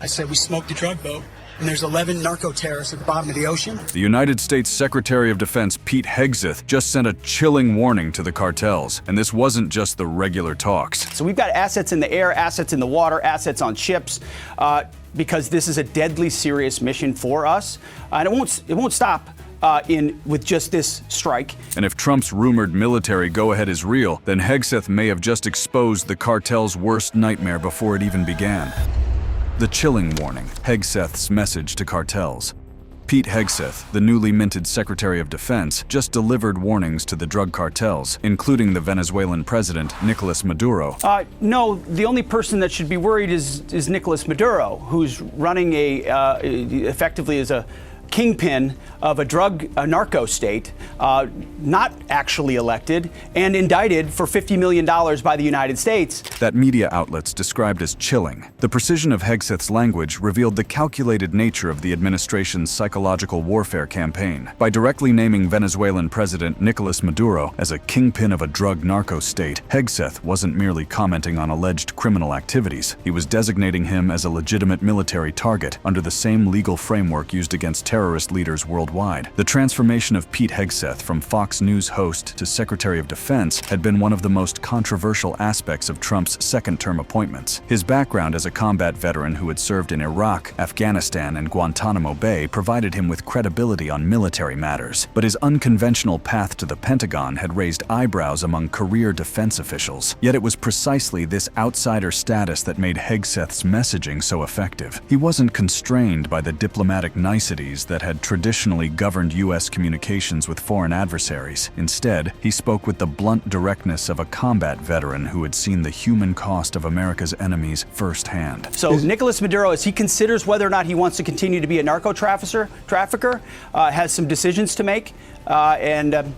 I said, we smoked a drug boat, and there's 11 narco-terrorists at the bottom of the ocean. The United States Secretary of Defense Pete Hegseth just sent a chilling warning to the cartels, and this wasn't just the regular talks. So we've got assets in the air, assets in the water, assets on ships, because this is a deadly serious mission for us, and it won't stop with just this strike. And if Trump's rumored military go-ahead is real, then Hegseth may have just exposed the cartel's worst nightmare before it even began. The chilling warning, Hegseth's message to cartels. Pete Hegseth, the newly minted Secretary of Defense, just delivered warnings to the drug cartels, including the Venezuelan president, Nicolas Maduro. No, the only person that should be worried is Nicolas Maduro, who's running effectively as a kingpin of a narco state, not actually elected, and indicted for $50 million by the United States. That media outlets described as chilling. The precision of Hegseth's language revealed the calculated nature of the administration's psychological warfare campaign. By directly naming Venezuelan President Nicolas Maduro as a kingpin of a drug narco state, Hegseth wasn't merely commenting on alleged criminal activities. He was designating him as a legitimate military target under the same legal framework used against terrorist leaders worldwide. The transformation of Pete Hegseth from Fox News host to Secretary of Defense had been one of the most controversial aspects of Trump's second-term appointments. His background as a combat veteran who had served in Iraq, Afghanistan, and Guantanamo Bay provided him with credibility on military matters. But his unconventional path to the Pentagon had raised eyebrows among career defense officials. Yet it was precisely this outsider status that made Hegseth's messaging so effective. He wasn't constrained by the diplomatic niceties that had traditionally governed U.S. communications with foreign adversaries. Instead, he spoke with the blunt directness of a combat veteran who had seen the human cost of America's enemies firsthand. So Nicolas Maduro, as he considers whether or not he wants to continue to be a narco trafficker, has some decisions to make, and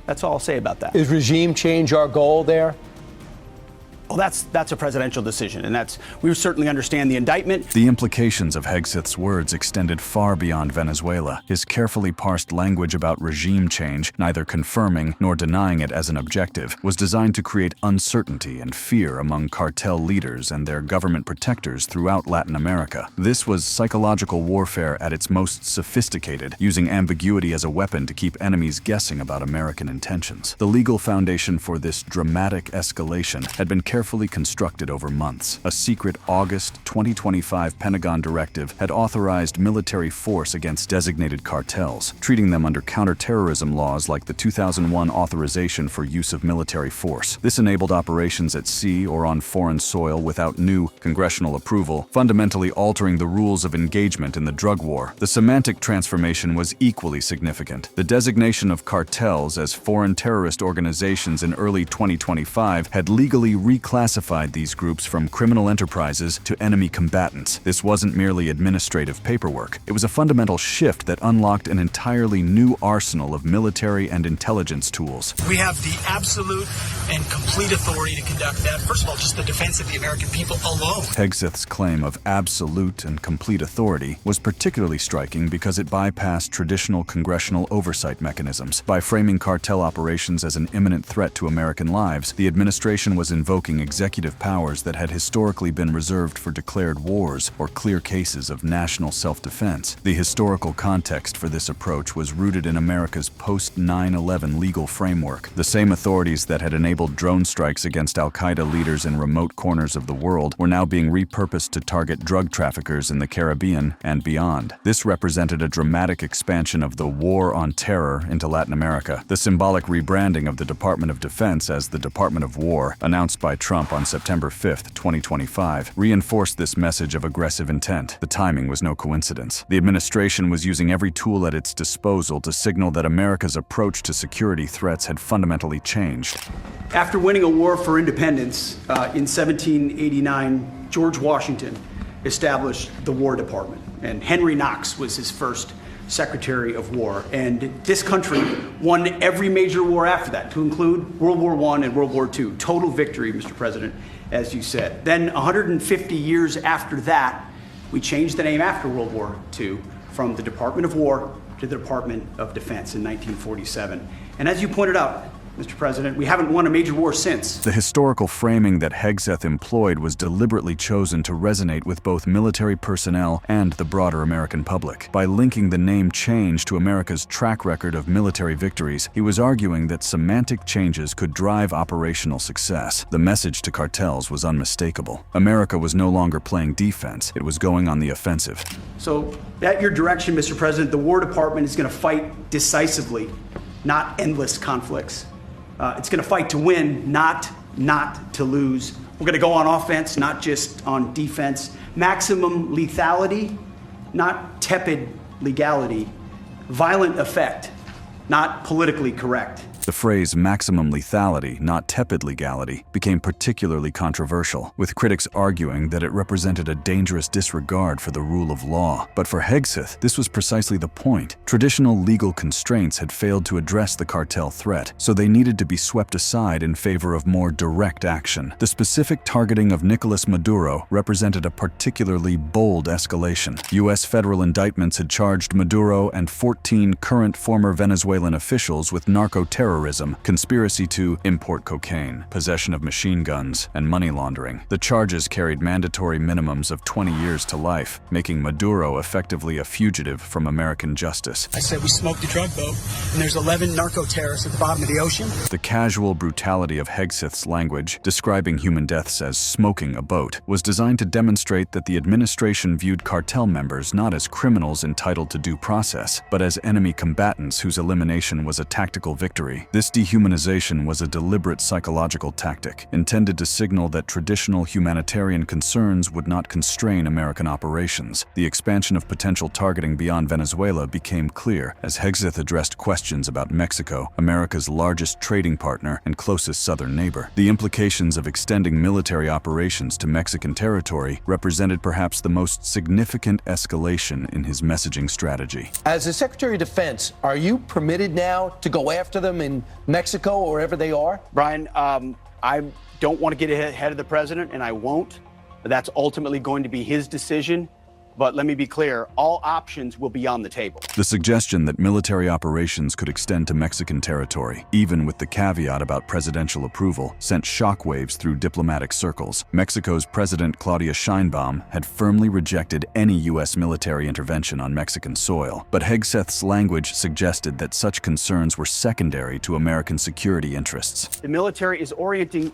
that's all I'll say about that. Is regime change our goal there? Well, that's a presidential decision, and we certainly understand the indictment. The implications of Hegseth's words extended far beyond Venezuela. His carefully parsed language about regime change, neither confirming nor denying it as an objective, was designed to create uncertainty and fear among cartel leaders and their government protectors throughout Latin America. This was psychological warfare at its most sophisticated, using ambiguity as a weapon to keep enemies guessing about American intentions. The legal foundation for this dramatic escalation had been carefully constructed over months. A secret August 2025 Pentagon directive had authorized military force against designated cartels, treating them under counterterrorism laws like the 2001 authorization for use of military force. This enabled operations at sea or on foreign soil without new congressional approval, fundamentally altering the rules of engagement in the drug war. The semantic transformation was equally significant. The designation of cartels as foreign terrorist organizations in early 2025 had legally reclassified these groups from criminal enterprises to enemy combatants. This wasn't merely administrative paperwork. It was a fundamental shift that unlocked an entirely new arsenal of military and intelligence tools. We have the absolute and complete authority to conduct that. First of all, just the defense of the American people alone. Hegseth's claim of absolute and complete authority was particularly striking because it bypassed traditional congressional oversight mechanisms. By framing cartel operations as an imminent threat to American lives, the administration was invoking executive powers that had historically been reserved for declared wars or clear cases of national self-defense. The historical context for this approach was rooted in America's post-9/11 legal framework. The same authorities that had enabled drone strikes against al-Qaeda leaders in remote corners of the world were now being repurposed to target drug traffickers in the Caribbean and beyond. This represented a dramatic expansion of the war on terror into Latin America. The symbolic rebranding of the Department of Defense as the Department of War, announced by Trump on September 5, 2025, reinforced this message of aggressive intent. The timing was no coincidence. The administration was using every tool at its disposal to signal that America's approach to security threats had fundamentally changed. After winning a war for independence in 1789, George Washington established the War Department, and Henry Knox was his first Secretary of War. And this country won every major war after that, to include World War I and World War II. Total victory, Mr. President, as you said. Then 150 years after that, we changed the name after World War II from the Department of War to the Department of Defense in 1947. And as you pointed out, Mr. President. We haven't won a major war since. The historical framing that Hegseth employed was deliberately chosen to resonate with both military personnel and the broader American public. By linking the name change to America's track record of military victories, he was arguing that semantic changes could drive operational success. The message to cartels was unmistakable. America was no longer playing defense, it was going on the offensive. So, at your direction, Mr. President, the War Department is going to fight decisively, not endless conflicts. It's going to fight to win, not to lose. We're going to go on offense, not just on defense. Maximum lethality, not tepid legality. Violent effect, not politically correct. The phrase maximum lethality, not tepid legality, became particularly controversial, with critics arguing that it represented a dangerous disregard for the rule of law. But for Hegseth, this was precisely the point. Traditional legal constraints had failed to address the cartel threat, so they needed to be swept aside in favor of more direct action. The specific targeting of Nicolas Maduro represented a particularly bold escalation. U.S. federal indictments had charged Maduro and 14 current former Venezuelan officials with narco-terrorism, conspiracy to import cocaine, possession of machine guns, and money laundering. The charges carried mandatory minimums of 20 years to life, making Maduro effectively a fugitive from American justice. I said we smoked a drug boat, and there's 11 narco-terrorists at the bottom of the ocean. The casual brutality of Hegseth's language, describing human deaths as smoking a boat, was designed to demonstrate that the administration viewed cartel members not as criminals entitled to due process, but as enemy combatants whose elimination was a tactical victory. This dehumanization was a deliberate psychological tactic, intended to signal that traditional humanitarian concerns would not constrain American operations. The expansion of potential targeting beyond Venezuela became clear as Hegseth addressed questions about Mexico, America's largest trading partner and closest southern neighbor. The implications of extending military operations to Mexican territory represented perhaps the most significant escalation in his messaging strategy. As the Secretary of Defense, are you permitted now to go after them in Mexico or wherever they are? Brian, I don't want to get ahead of the president, and I won't. That's ultimately going to be his decision. But let me be clear, all options will be on the table. The suggestion that military operations could extend to Mexican territory, even with the caveat about presidential approval, sent shockwaves through diplomatic circles. Mexico's President Claudia Sheinbaum had firmly rejected any U.S. military intervention on Mexican soil, but Hegseth's language suggested that such concerns were secondary to American security interests. The military is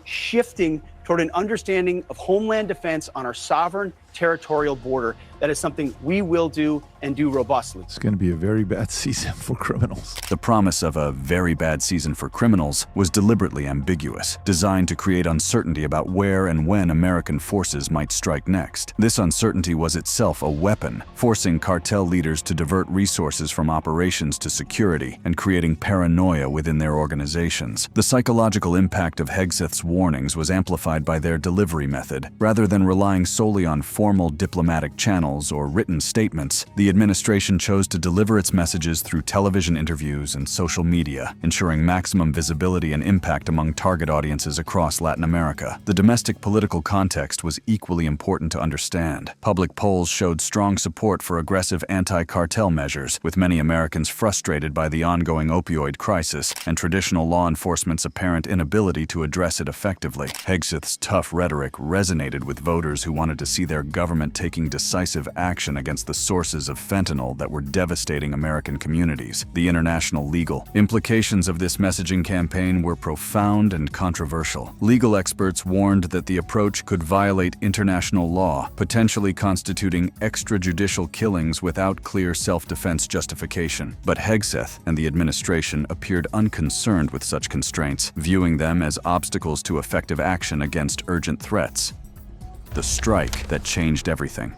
shifting toward an understanding of homeland defense on our sovereign territorial border. That is something we will do and do robustly. It's going to be a very bad season for criminals. The promise of a very bad season for criminals was deliberately ambiguous, designed to create uncertainty about where and when American forces might strike next. This uncertainty was itself a weapon, forcing cartel leaders to divert resources from operations to security and creating paranoia within their organizations. The psychological impact of Hegseth's warnings was amplified by their delivery method. Rather than relying solely on formal diplomatic channels or written statements, the administration chose to deliver its messages through television interviews and social media, ensuring maximum visibility and impact among target audiences across Latin America. The domestic political context was equally important to understand. Public polls showed strong support for aggressive anti-cartel measures, with many Americans frustrated by the ongoing opioid crisis and traditional law enforcement's apparent inability to address it effectively. Hegseth's tough rhetoric resonated with voters who wanted to see their government taking decisive action against the sources of fentanyl that were devastating American communities. The international legal implications of this messaging campaign were profound and controversial. Legal experts warned that the approach could violate international law, potentially constituting extrajudicial killings without clear self-defense justification. But Hegseth and the administration appeared unconcerned with such constraints, viewing them as obstacles to effective action against urgent threats. The strike that changed everything.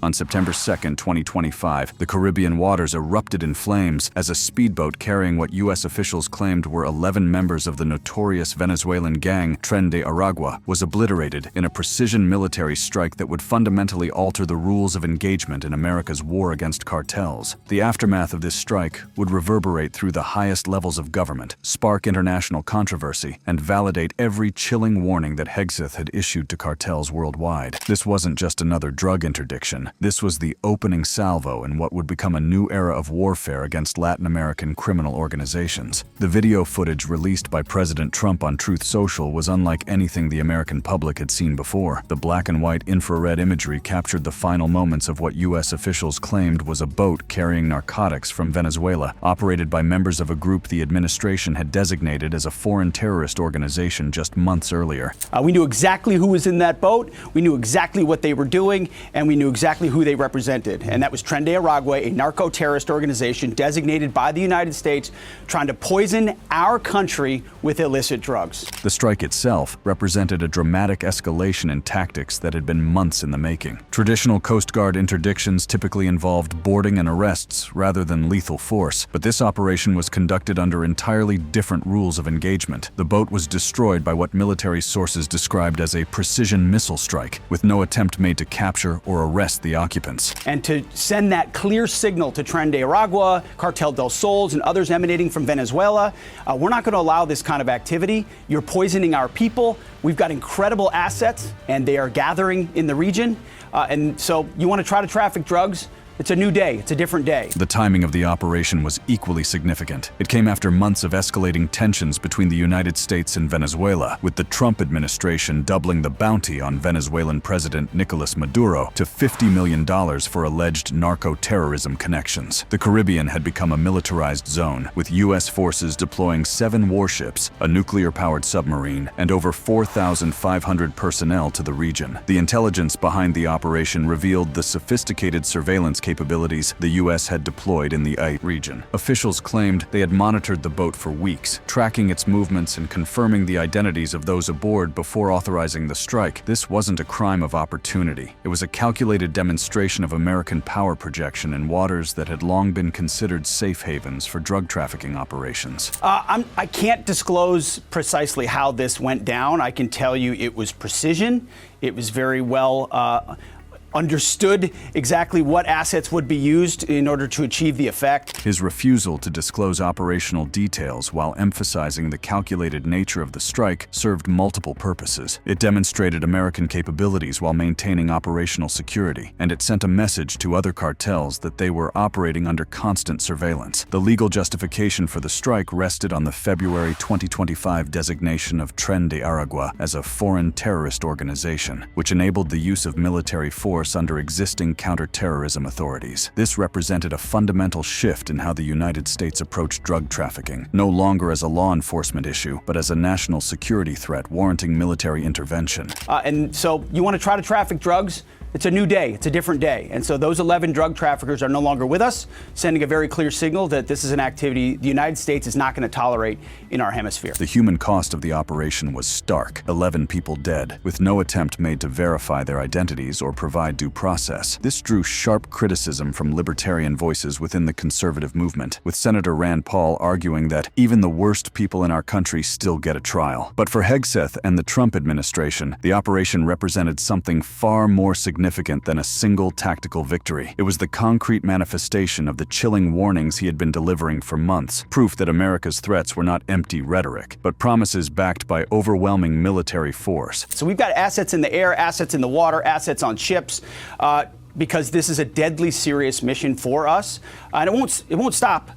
On September 2, 2025, the Caribbean waters erupted in flames as a speedboat carrying what U.S. officials claimed were 11 members of the notorious Venezuelan gang Tren de Aragua was obliterated in a precision military strike that would fundamentally alter the rules of engagement in America's war against cartels. The aftermath of this strike would reverberate through the highest levels of government, spark international controversy, and validate every chilling warning that Hegseth had issued to cartels worldwide. This wasn't just another drug interdiction. This was the opening salvo in what would become a new era of warfare against Latin American criminal organizations. The video footage released by President Trump on Truth Social was unlike anything the American public had seen before. The black and white infrared imagery captured the final moments of what U.S. officials claimed was a boat carrying narcotics from Venezuela, operated by members of a group the administration had designated as a foreign terrorist organization just months earlier. We knew exactly who was in that boat, we knew exactly what they were doing, and we knew exactly who they represented. And that was Tren de Aragua, a narco-terrorist organization designated by the United States trying to poison our country with illicit drugs. The strike itself represented a dramatic escalation in tactics that had been months in the making. Traditional Coast Guard interdictions typically involved boarding and arrests rather than lethal force, but this operation was conducted under entirely different rules of engagement. The boat was destroyed by what military sources described as a precision missile strike, with no attempt made to capture or arrest the occupants. And to send that clear signal to Tren de Aragua, Cartel del Sols, and others emanating from Venezuela, we're not going to allow this kind of activity. You're poisoning our people. We've got incredible assets, and they are gathering in the region. And so you want to try to traffic drugs? It's a new day. It's a different day. The timing of the operation was equally significant. It came after months of escalating tensions between the United States and Venezuela, with the Trump administration doubling the bounty on Venezuelan President Nicolas Maduro to $50 million for alleged narco-terrorism connections. The Caribbean had become a militarized zone, with U.S. forces deploying 7 warships, a nuclear-powered submarine, and over 4,500 personnel to the region. The intelligence behind the operation revealed the sophisticated surveillance capabilities the U.S. had deployed in the region. Officials claimed they had monitored the boat for weeks, tracking its movements and confirming the identities of those aboard before authorizing the strike. This wasn't a crime of opportunity. It was a calculated demonstration of American power projection in waters that had long been considered safe havens for drug trafficking operations. I can't disclose precisely how this went down. I can tell you it was precision. It was very well understood exactly what assets would be used in order to achieve the effect. His refusal to disclose operational details while emphasizing the calculated nature of the strike served multiple purposes. It demonstrated American capabilities while maintaining operational security, and it sent a message to other cartels that they were operating under constant surveillance. The legal justification for the strike rested on the February 2025 designation of Tren de Aragua as a foreign terrorist organization, which enabled the use of military force under existing counterterrorism authorities. This represented a fundamental shift in how the United States approached drug trafficking, no longer as a law enforcement issue, but as a national security threat warranting military intervention. And so you want to try to traffic drugs? It's a new day. It's a different day. And so those 11 drug traffickers are no longer with us, sending a very clear signal that this is an activity the United States is not going to tolerate in our hemisphere. The human cost of the operation was stark. 11 people dead, with no attempt made to verify their identities or provide due process. This drew sharp criticism from libertarian voices within the conservative movement, with Senator Rand Paul arguing that even the worst people in our country still get a trial. But for Hegseth and the Trump administration, the operation represented something far more significant than a single tactical victory. It was the concrete manifestation of the chilling warnings he had been delivering for months, proof that America's threats were not empty rhetoric, but promises backed by overwhelming military force. So we've got assets in the air, assets in the water, assets on ships, because this is a deadly serious mission for us, and it won't stop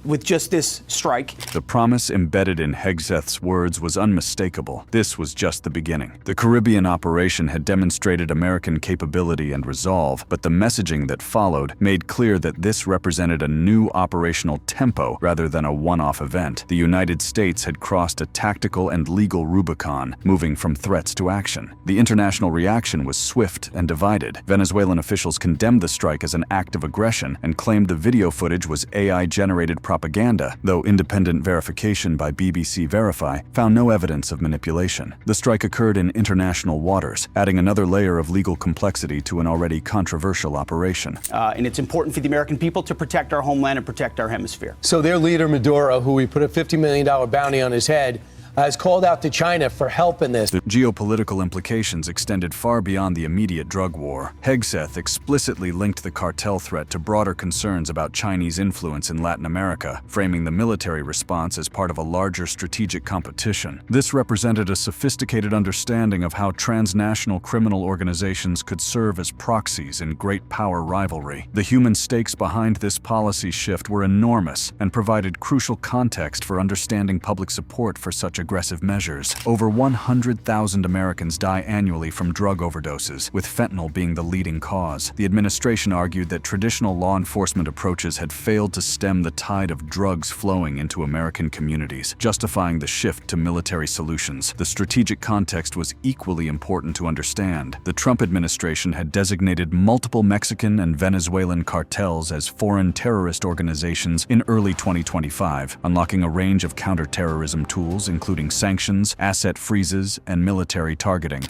with just this strike. The promise embedded in Hegseth's words was unmistakable. This was just the beginning. The Caribbean operation had demonstrated American capability and resolve, but the messaging that followed made clear that this represented a new operational tempo rather than a one-off event. The United States had crossed a tactical and legal Rubicon, moving from threats to action. The international reaction was swift and divided. Venezuelan officials condemned the strike as an act of aggression and claimed the video footage was AI-generated propaganda, though independent verification by BBC Verify found no evidence of manipulation. The strike occurred in international waters, adding another layer of legal complexity to an already controversial operation. And it's important for the American people to protect our homeland and protect our hemisphere. So their leader, Maduro, who we put a $50 million bounty on his head, has called out to China for help in this. The geopolitical implications extended far beyond the immediate drug war. Hegseth explicitly linked the cartel threat to broader concerns about Chinese influence in Latin America, framing the military response as part of a larger strategic competition. This represented a sophisticated understanding of how transnational criminal organizations could serve as proxies in great power rivalry. The human stakes behind this policy shift were enormous and provided crucial context for understanding public support for such aggressive measures. Over 100,000 Americans die annually from drug overdoses, with fentanyl being the leading cause. The administration argued that traditional law enforcement approaches had failed to stem the tide of drugs flowing into American communities, justifying the shift to military solutions. The strategic context was equally important to understand. The Trump administration had designated multiple Mexican and Venezuelan cartels as foreign terrorist organizations in early 2025, unlocking a range of counterterrorism tools including sanctions, asset freezes, and military targeting.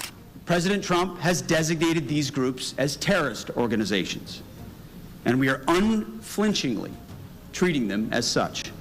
President Trump has designated these groups as terrorist organizations, and we are unflinchingly treating them as such.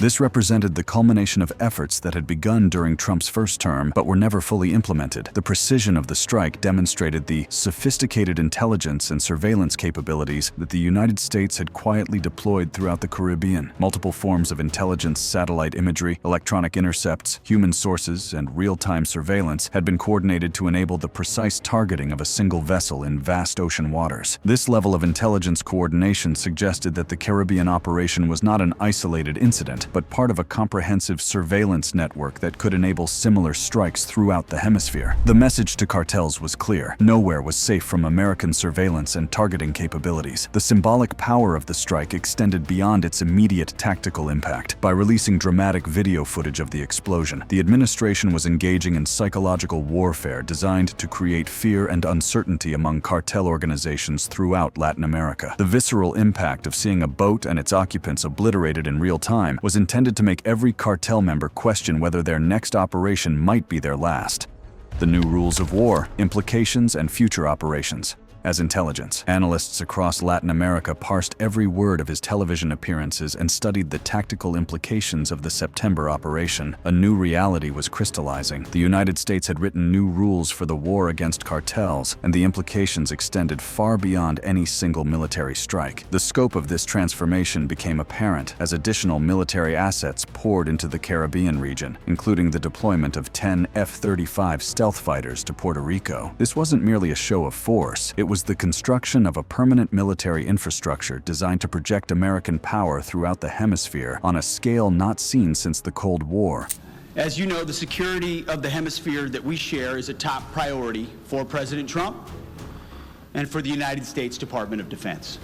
This represented the culmination of efforts that had begun during Trump's first term but were never fully implemented. The precision of the strike demonstrated the sophisticated intelligence and surveillance capabilities that the United States had quietly deployed throughout the Caribbean. Multiple forms of intelligence, satellite imagery, electronic intercepts, human sources, and real-time surveillance had been coordinated to enable the precise targeting of a single vessel in vast ocean waters. This level of intelligence coordination suggested that the Caribbean operation was not an isolated incident, but part of a comprehensive surveillance network that could enable similar strikes throughout the hemisphere. The message to cartels was clear. Nowhere was safe from American surveillance and targeting capabilities. The symbolic power of the strike extended beyond its immediate tactical impact. By releasing dramatic video footage of the explosion, the administration was engaging in psychological warfare designed to create fear and uncertainty among cartel organizations throughout Latin America. The visceral impact of seeing a boat and its occupants obliterated in real time was intended to make every cartel member question whether their next operation might be their last. The new rules of war, implications, and future operations. As intelligence, analysts across Latin America parsed every word of his television appearances and studied the tactical implications of the September operation. A new reality was crystallizing. The United States had written new rules for the war against cartels, and the implications extended far beyond any single military strike. The scope of this transformation became apparent as additional military assets poured into the Caribbean region, including the deployment of 10 F-35 stealth fighters to Puerto Rico. This wasn't merely a show of force. It was the construction of a permanent military infrastructure designed to project American power throughout the hemisphere on a scale not seen since the Cold War. As you know, the security of the hemisphere that we share is a top priority for President Trump and for the United States Department of Defense.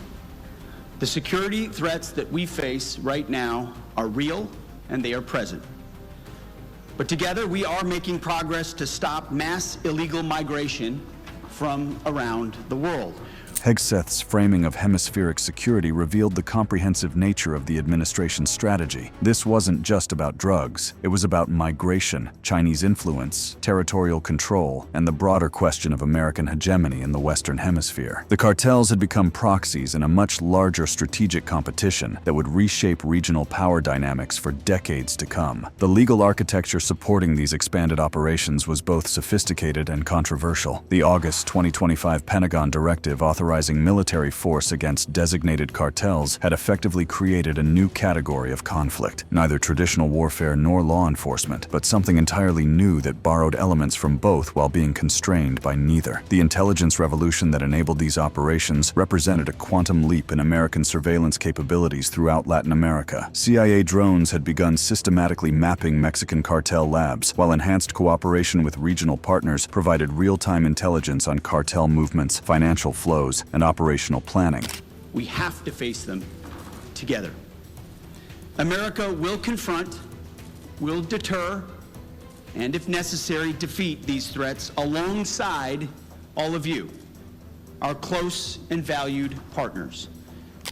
The security threats that we face right now are real and they are present. But together we are making progress to stop mass illegal migration from around the world. Hegseth's framing of hemispheric security revealed the comprehensive nature of the administration's strategy. This wasn't just about drugs. It was about migration, Chinese influence, territorial control, and the broader question of American hegemony in the Western Hemisphere. The cartels had become proxies in a much larger strategic competition that would reshape regional power dynamics for decades to come. The legal architecture supporting these expanded operations was both sophisticated and controversial. The August 2025 Pentagon directive authorizing military force against designated cartels had effectively created a new category of conflict. Neither traditional warfare nor law enforcement, but something entirely new that borrowed elements from both while being constrained by neither. The intelligence revolution that enabled these operations represented a quantum leap in American surveillance capabilities throughout Latin America. CIA drones had begun systematically mapping Mexican cartel labs, while enhanced cooperation with regional partners provided real-time intelligence on cartel movements, financial flows, and operational planning. We have to face them together. America will confront, will deter, and if necessary, defeat these threats alongside all of you, our close and valued partners.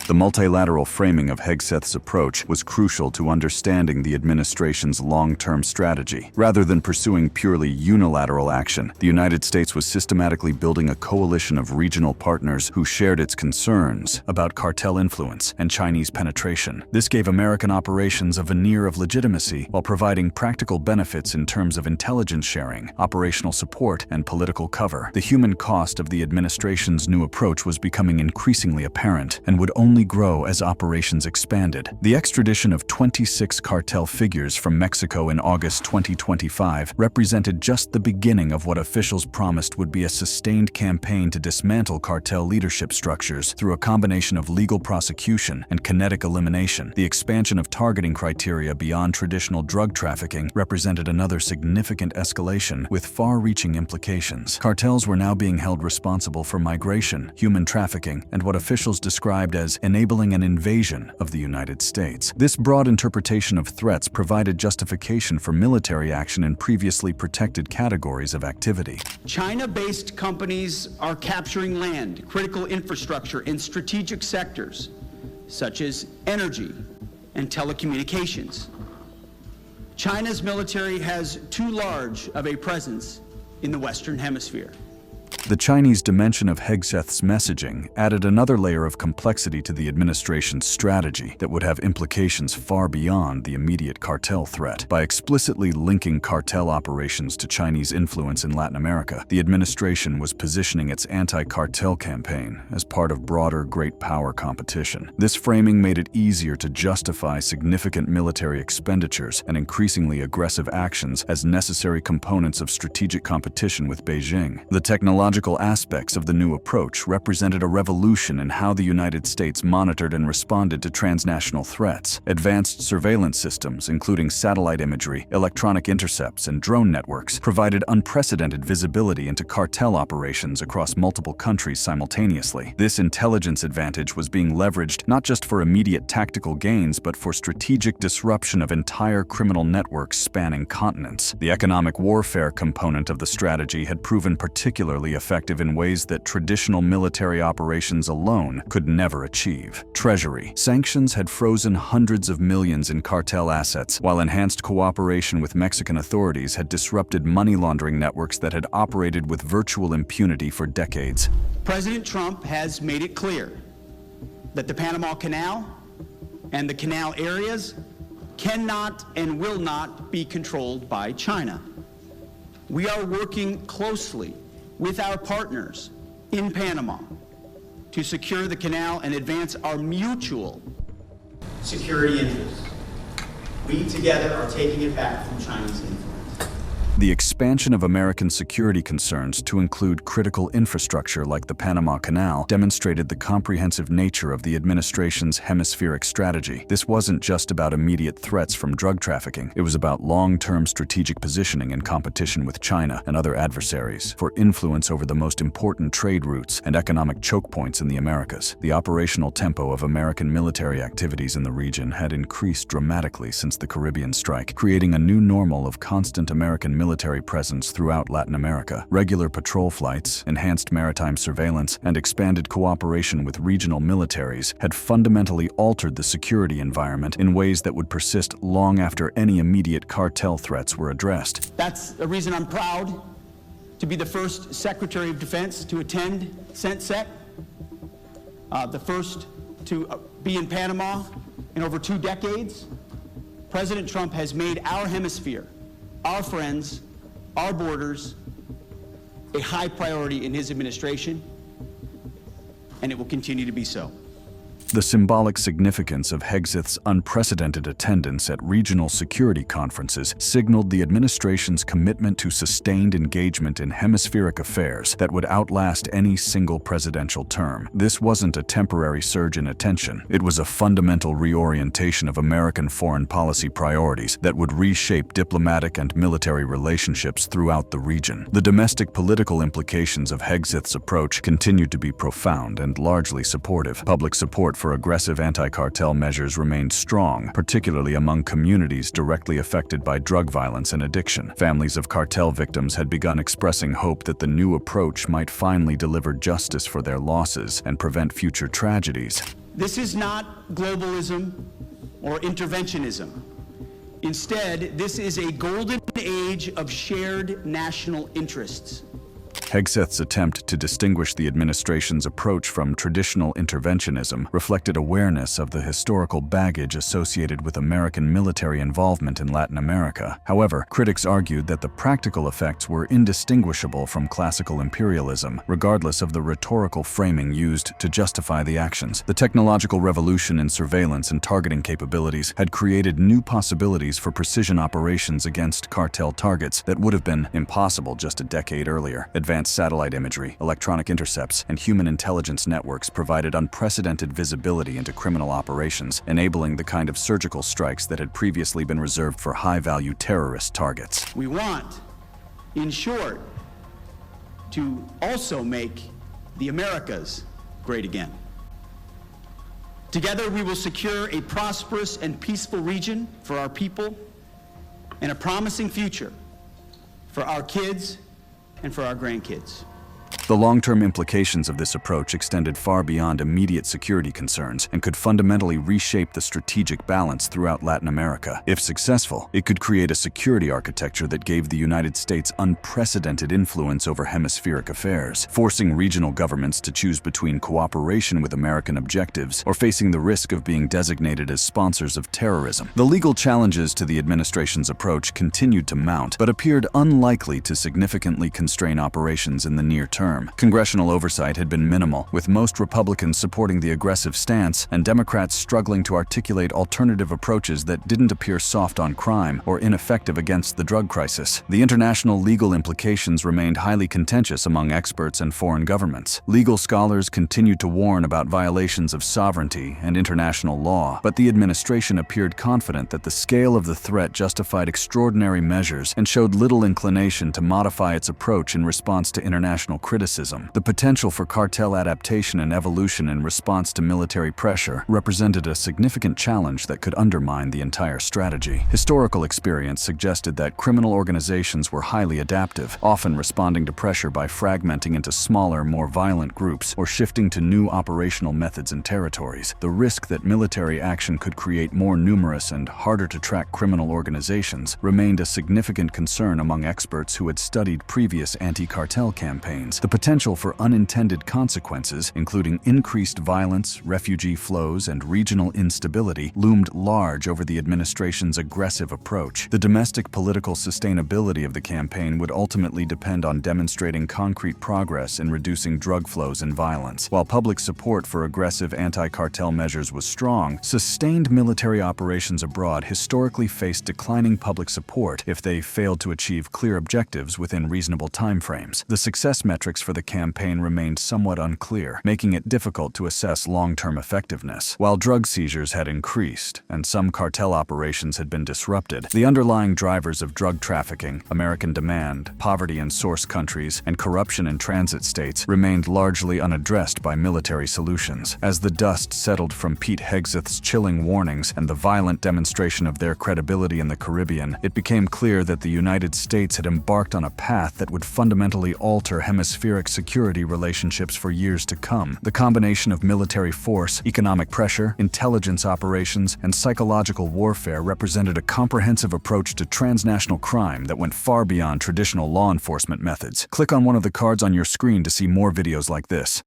The multilateral framing of Hegseth's approach was crucial to understanding the administration's long-term strategy. Rather than pursuing purely unilateral action, the United States was systematically building a coalition of regional partners who shared its concerns about cartel influence and Chinese penetration. This gave American operations a veneer of legitimacy while providing practical benefits in terms of intelligence sharing, operational support, and political cover. The human cost of the administration's new approach was becoming increasingly apparent and would only grow as operations expanded. The extradition of 26 cartel figures from Mexico in August 2025 represented just the beginning of what officials promised would be a sustained campaign to dismantle cartel leadership structures through a combination of legal prosecution and kinetic elimination. The expansion of targeting criteria beyond traditional drug trafficking represented another significant escalation with far-reaching implications. Cartels were now being held responsible for migration, human trafficking, and what officials described as enabling an invasion of the United States. This broad interpretation of threats provided justification for military action in previously protected categories of activity. China-based companies are capturing land, critical infrastructure in strategic sectors, such as energy and telecommunications. China's military has too large of a presence in the Western Hemisphere. The Chinese dimension of Hegseth's messaging added another layer of complexity to the administration's strategy that would have implications far beyond the immediate cartel threat. By explicitly linking cartel operations to Chinese influence in Latin America, the administration was positioning its anti-cartel campaign as part of broader great power competition. This framing made it easier to justify significant military expenditures and increasingly aggressive actions as necessary components of strategic competition with Beijing. The technological aspects of the new approach represented a revolution in how the United States monitored and responded to transnational threats. Advanced surveillance systems, including satellite imagery, electronic intercepts, and drone networks, provided unprecedented visibility into cartel operations across multiple countries simultaneously. This intelligence advantage was being leveraged not just for immediate tactical gains, but for strategic disruption of entire criminal networks spanning continents. The economic warfare component of the strategy had proven particularly effective in ways that traditional military operations alone could never achieve. Treasury. Sanctions had frozen hundreds of millions in cartel assets, while enhanced cooperation with Mexican authorities had disrupted money laundering networks that had operated with virtual impunity for decades. President Trump has made it clear that the Panama Canal and the canal areas cannot and will not be controlled by China. We are working closely with our partners in Panama to secure the canal and advance our mutual security interests. We together are taking it back from Chinese influence. The expansion of American security concerns to include critical infrastructure like the Panama Canal demonstrated the comprehensive nature of the administration's hemispheric strategy. This wasn't just about immediate threats from drug trafficking. It was about long-term strategic positioning in competition with China and other adversaries for influence over the most important trade routes and economic choke points in the Americas. The operational tempo of American military activities in the region had increased dramatically since the Caribbean strike, creating a new normal of constant American military presence throughout Latin America. Regular patrol flights, enhanced maritime surveillance, and expanded cooperation with regional militaries had fundamentally altered the security environment in ways that would persist long after any immediate cartel threats were addressed. That's the reason I'm proud to be the first Secretary of Defense to attend CENTSEC, the first to be in Panama in over 2 decades. President Trump has made our hemisphere, our friends, our borders, a high priority in his administration, and it will continue to be so. The symbolic significance of Hegseth's unprecedented attendance at regional security conferences signaled the administration's commitment to sustained engagement in hemispheric affairs that would outlast any single presidential term. This wasn't a temporary surge in attention. It was a fundamental reorientation of American foreign policy priorities that would reshape diplomatic and military relationships throughout the region. The domestic political implications of Hegseth's approach continued to be profound and largely supportive. Public support for aggressive anti-cartel measures remained strong, particularly among communities directly affected by drug violence and addiction. Families of cartel victims had begun expressing hope that the new approach might finally deliver justice for their losses and prevent future tragedies. This is not globalism or interventionism. Instead, this is a golden age of shared national interests. Hegseth's attempt to distinguish the administration's approach from traditional interventionism reflected awareness of the historical baggage associated with American military involvement in Latin America. However, critics argued that the practical effects were indistinguishable from classical imperialism, regardless of the rhetorical framing used to justify the actions. The technological revolution in surveillance and targeting capabilities had created new possibilities for precision operations against cartel targets that would have been impossible just a decade earlier. Advanced satellite imagery, electronic intercepts, and human intelligence networks provided unprecedented visibility into criminal operations, enabling the kind of surgical strikes that had previously been reserved for high-value terrorist targets. We want, in short, to also make the Americas great again. Together, we will secure a prosperous and peaceful region for our people and a promising future for our kids and for our grandkids. The long-term implications of this approach extended far beyond immediate security concerns and could fundamentally reshape the strategic balance throughout Latin America. If successful, it could create a security architecture that gave the United States unprecedented influence over hemispheric affairs, forcing regional governments to choose between cooperation with American objectives or facing the risk of being designated as sponsors of terrorism. The legal challenges to the administration's approach continued to mount, but appeared unlikely to significantly constrain operations in the near term. Congressional oversight had been minimal, with most Republicans supporting the aggressive stance and Democrats struggling to articulate alternative approaches that didn't appear soft on crime or ineffective against the drug crisis. The international legal implications remained highly contentious among experts and foreign governments. Legal scholars continued to warn about violations of sovereignty and international law, but the administration appeared confident that the scale of the threat justified extraordinary measures and showed little inclination to modify its approach in response to international criticism. The potential for cartel adaptation and evolution in response to military pressure represented a significant challenge that could undermine the entire strategy. Historical experience suggested that criminal organizations were highly adaptive, often responding to pressure by fragmenting into smaller, more violent groups or shifting to new operational methods and territories. The risk that military action could create more numerous and harder-to-track criminal organizations remained a significant concern among experts who had studied previous anti-cartel campaigns. The potential for unintended consequences, including increased violence, refugee flows, and regional instability, loomed large over the administration's aggressive approach. The domestic political sustainability of the campaign would ultimately depend on demonstrating concrete progress in reducing drug flows and violence. While public support for aggressive anti-cartel measures was strong, sustained military operations abroad historically faced declining public support if they failed to achieve clear objectives within reasonable timeframes. The success metrics for the campaign remained somewhat unclear, making it difficult to assess long-term effectiveness. While drug seizures had increased and some cartel operations had been disrupted, the underlying drivers of drug trafficking, American demand, poverty in source countries, and corruption in transit states remained largely unaddressed by military solutions. As the dust settled from Pete Hegseth's chilling warnings and the violent demonstration of their credibility in the Caribbean, it became clear that the United States had embarked on a path that would fundamentally alter hemispheric security relationships for years to come. The combination of military force, economic pressure, intelligence operations, and psychological warfare represented a comprehensive approach to transnational crime that went far beyond traditional law enforcement methods. Click on one of the cards on your screen to see more videos like this.